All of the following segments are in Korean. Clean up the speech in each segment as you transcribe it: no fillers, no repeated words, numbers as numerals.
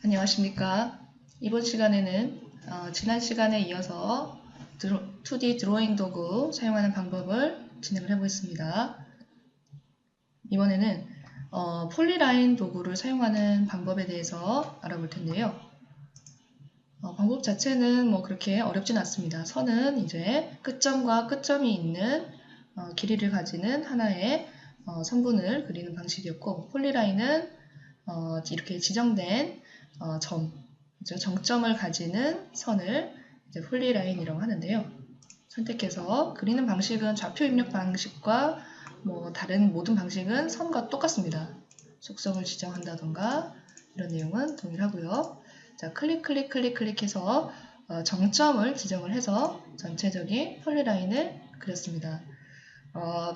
안녕하십니까. 이번 시간에는 지난 시간에 이어서 2D 드로잉 도구 사용하는 방법을 진행을 해보겠습니다. 이번에는 폴리라인 도구를 사용하는 방법에 대해서 알아볼 텐데요. 방법 자체는 뭐 그렇게 어렵진 않습니다. 선은 이제 끝점과 끝점이 있는 길이를 가지는 하나의 선분을 그리는 방식이었고, 폴리라인은 이렇게 지정된 정점을 가지는 선을 이제 폴리라인이라고 하는데요. 선택해서 그리는 방식은 좌표 입력 방식과 다른 모든 방식은 선과 똑같습니다. 속성을 지정한다던가 이런 내용은 동일하고요. 자, 클릭해서 정점을 지정을 해서 전체적인 폴리라인을 그렸습니다.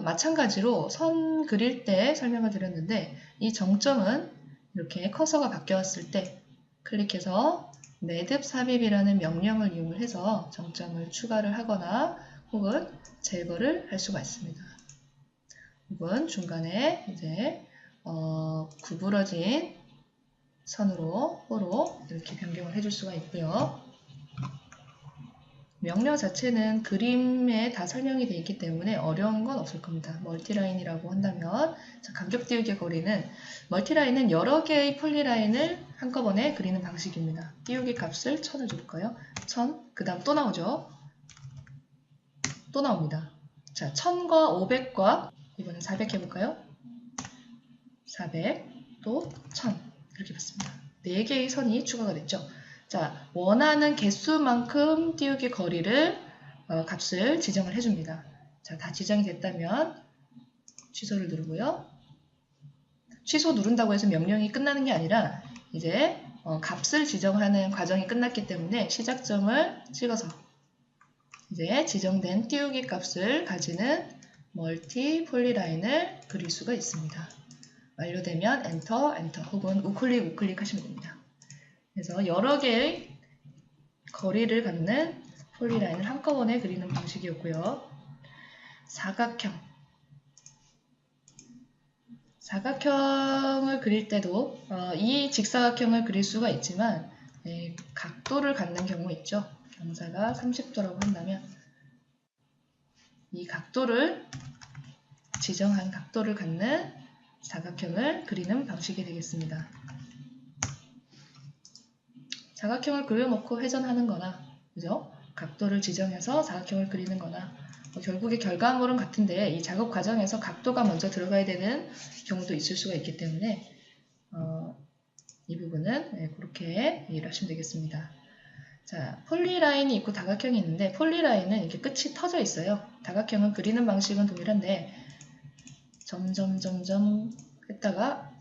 마찬가지로 선 그릴 때 설명을 드렸는데, 이 정점은 이렇게 커서가 바뀌었을 때 클릭해서 매듭 삽입이라는 명령을 이용해서 정점을 추가를 하거나 혹은 제거를 할 수가 있습니다. 혹은 중간에 이제 구부러진 선으로 호로 이렇게 변경을 해줄 수가 있고요. 명령 자체는 그림에 다 설명이 되어 있기 때문에 어려운 건 없을 겁니다. 멀티라인이라고 한다면, 자, 간격 띄우기의 거리는, 멀티라인은 여러 개의 폴리라인을 한꺼번에 그리는 방식입니다. 띄우기 값을 1000을 줄까요? 1000, 그 다음 또 나오죠? 또 나옵니다. 자, 1000과 500과 이번엔 400 해볼까요? 400, 또 1000 이렇게 봤습니다. 4개의 선이 추가가 됐죠. 자, 원하는 개수만큼 띄우기 거리를 값을 지정을 해줍니다. 자, 다 지정이 됐다면 취소를 누르고요. 취소 누른다고 해서 명령이 끝나는 게 아니라 이제 값을 지정하는 과정이 끝났기 때문에 시작점을 찍어서 이제 지정된 띄우기 값을 가지는 멀티 폴리라인을 그릴 수가 있습니다. 완료되면 엔터 혹은 우클릭 하시면 됩니다. 그래서 여러 개의 거리를 갖는 폴리라인을 한꺼번에 그리는 방식이었고요. 사각형을 그릴 때도 이 직사각형을 그릴 수가 있지만 각도를 갖는 경우 있죠. 경사가 30도라고 한다면 이 각도를 지정한 각도를 갖는 사각형을 그리는 방식이 되겠습니다. 사각형을 그려놓고 회전하는 거나, 그죠? 각도를 지정해서 사각형을 그리는 거나, 결국에 결과물은 같은데 이 작업 과정에서 각도가 먼저 들어가야 되는 경우도 있을 수가 있기 때문에 이 부분은 그렇게 이해를 하시면 되겠습니다. 자, 폴리라인이 있고 다각형이 있는데, 폴리라인은 이렇게 끝이 터져 있어요. 다각형은 그리는 방식은 동일한데 점점 했다가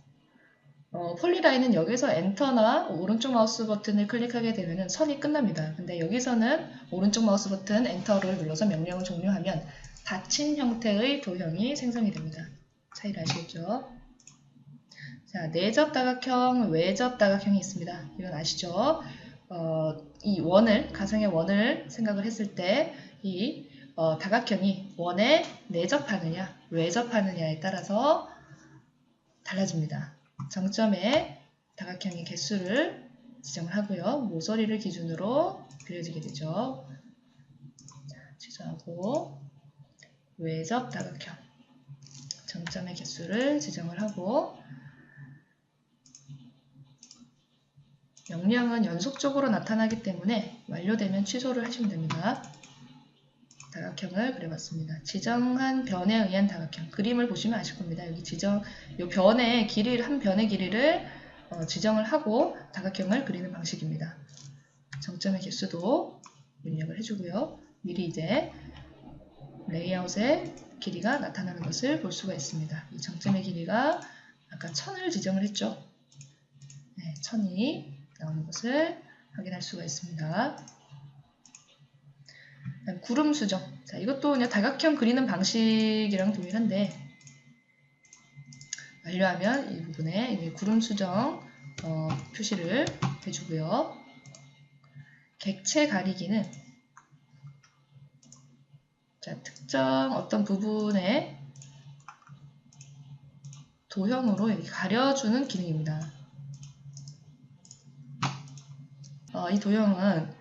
폴리라인은 여기서 엔터나 오른쪽 마우스 버튼을 클릭하게 되면 선이 끝납니다. 근데 여기서는 오른쪽 마우스 버튼 엔터를 눌러서 명령을 종료하면 닫힌 형태의 도형이 생성이 됩니다. 차이를 아시겠죠? 자, 내접 다각형, 외접 다각형이 있습니다. 이건 아시죠? 이 원을, 가상의 원을 생각을 했을 때 이 다각형이 원에 내접하느냐, 외접하느냐에 따라서 달라집니다. 정점에 다각형의 개수를 지정을 하고요. 모서리를 기준으로 그려지게 되죠. 자, 취소하고 외접 다각형 정점의 개수를 지정을 하고, 명령은 연속적으로 나타나기 때문에 완료되면 취소를 하시면 됩니다. 다각형을 그려봤습니다. 지정한 변에 의한 다각형. 그림을 보시면 아실 겁니다. 여기 요 변의 길이를, 한 변의 길이를 지정을 하고 다각형을 그리는 방식입니다. 정점의 개수도 입력을 해주고요. 미리 이제 레이아웃의 길이가 나타나는 것을 볼 수가 있습니다. 이 정점의 길이가 아까 1000을 지정을 했죠. 네, 1000이 나오는 것을 확인할 수가 있습니다. 구름 수정. 자, 이것도 그냥 다각형 그리는 방식이랑 동일한데, 완료하면 이 부분에 구름 수정 표시를 해주고요. 객체 가리기는, 자, 특정 어떤 부분에 도형으로 이렇게 가려주는 기능입니다. 이 도형은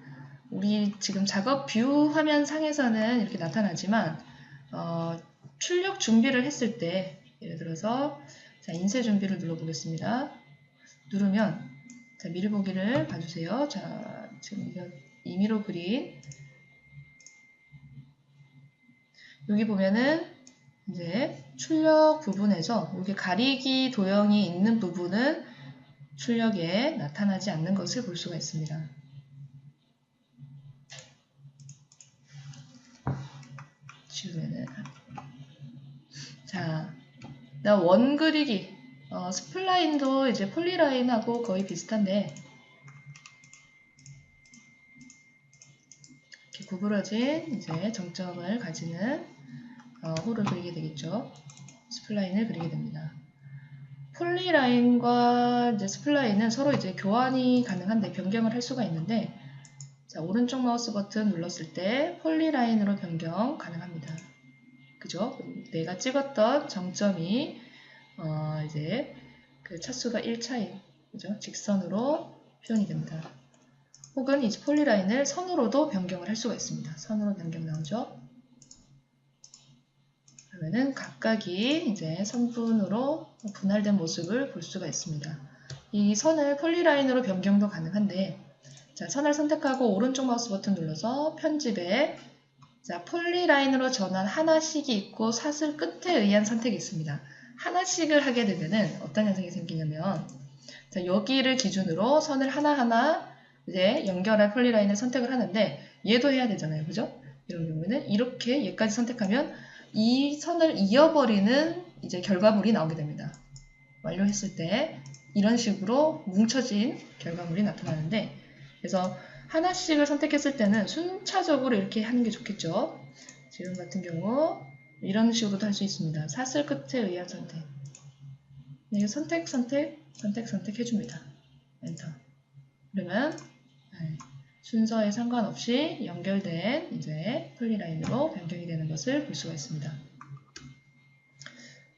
우리 지금 작업 뷰 화면 상에서는 이렇게 나타나지만 출력 준비를 했을 때 예를 들어서 자, 인쇄 준비를 눌러보겠습니다. 누르면 자, 미리 보기를 봐주세요. 자, 지금 이거 임의로 그린 여기 보면은 이제 출력 부분에서 여기 가리기 도형이 있는 부분은 출력에 나타나지 않는 것을 볼 수가 있습니다. 지우면은 자, 나 원 그리기 스플라인도 이제 폴리라인하고 거의 비슷한데 이렇게 구부러진 이제 정점을 가지는 홀을 그리게 되겠죠. 스플라인을 그리게 됩니다. 폴리라인과 이제 스플라인은 서로 이제 교환이 가능한데 변경을 할 수가 있는데 자, 오른쪽 마우스 버튼 눌렀을 때 폴리라인으로 변경 가능합니다. 그죠? 내가 찍었던 정점이 이제 그 차수가 1차인 그죠? 직선으로 표현이 됩니다. 혹은 이제 폴리라인을 선으로도 변경을 할 수가 있습니다. 선으로 변경 나오죠? 그러면은 각각이 이제 선분으로 분할된 모습을 볼 수가 있습니다. 이 선을 폴리라인으로 변경도 가능한데 자, 선을 선택하고 오른쪽 마우스 버튼 눌러서 편집에 자, 폴리라인으로 전환 하나씩이 있고 사슬 끝에 의한 선택이 있습니다. 하나씩을 하게 되면은 어떤 현상이 생기냐면 자, 여기를 기준으로 선을 하나하나 이제 연결할 폴리라인을 선택을 하는데 얘도 해야 되잖아요. 그죠? 이런 경우에는 이렇게 얘까지 선택하면 이 선을 이어버리는 이제 결과물이 나오게 됩니다. 완료했을 때 이런 식으로 뭉쳐진 결과물이 나타나는데 그래서 하나씩을 선택했을 때는 순차적으로 이렇게 하는 게 좋겠죠. 지금 같은 경우 이런 식으로도 할 수 있습니다. 사슬 끝에 의한 선택. 선택 해줍니다. 엔터. 그러면 순서에 상관없이 연결된 이제 폴리라인으로 변경이 되는 것을 볼 수가 있습니다.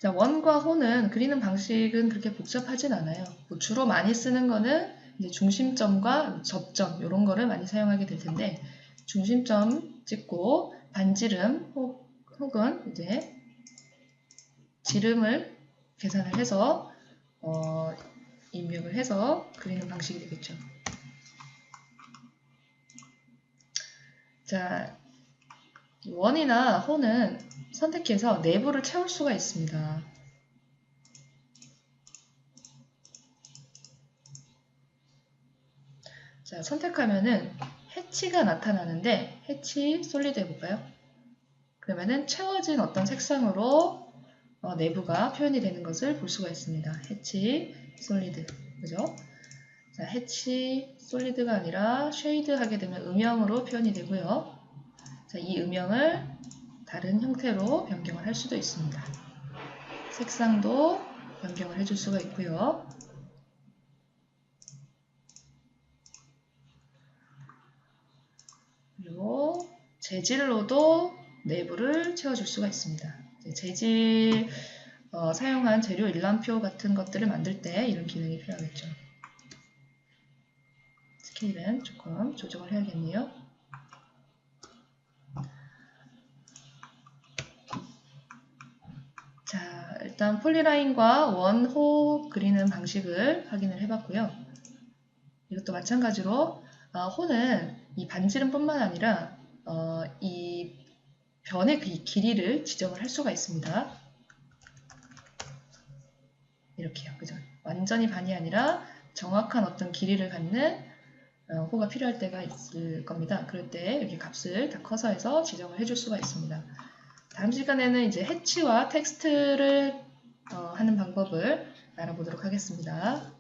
자, 원과 호는 그리는 방식은 그렇게 복잡하진 않아요. 뭐 주로 많이 쓰는 거는 이제 중심점과 접점 이런 거를 많이 사용하게 될 텐데 중심점 찍고 반지름 혹은 이제 지름을 계산을 해서 입력을 해서 그리는 방식이 되겠죠. 자, 원이나 호는 선택해서 내부를 채울 수가 있습니다. 자, 선택하면은 해치가 나타나는데 해치 솔리드 해볼까요? 그러면은 채워진 어떤 색상으로 내부가 표현이 되는 것을 볼 수가 있습니다. 해치 솔리드 그죠? 자, 해치 솔리드가 아니라 쉐이드 하게 되면 음영으로 표현이 되고요. 자, 이 음영을 다른 형태로 변경을 할 수도 있습니다. 색상도 변경을 해줄 수가 있고요. 그리고 재질로도 내부를 채워줄 수가 있습니다. 재질 사용한 재료 일람표 같은 것들을 만들 때 이런 기능이 필요하겠죠. 스케일은 조금 조정을 해야겠네요. 자, 일단 폴리라인과 원호 그리는 방식을 확인을 해봤고요. 이것도 마찬가지로 호는 이 반지름뿐만 아니라 이 변의 그 길이를 지정을 할 수가 있습니다. 이렇게요. 그죠? 완전히 반이 아니라 정확한 어떤 길이를 갖는 호가 필요할 때가 있을 겁니다. 그럴 때 여기 값을 다 커서해서 지정을 해줄 수가 있습니다. 다음 시간에는 이제 해치와 텍스트를 하는 방법을 알아보도록 하겠습니다.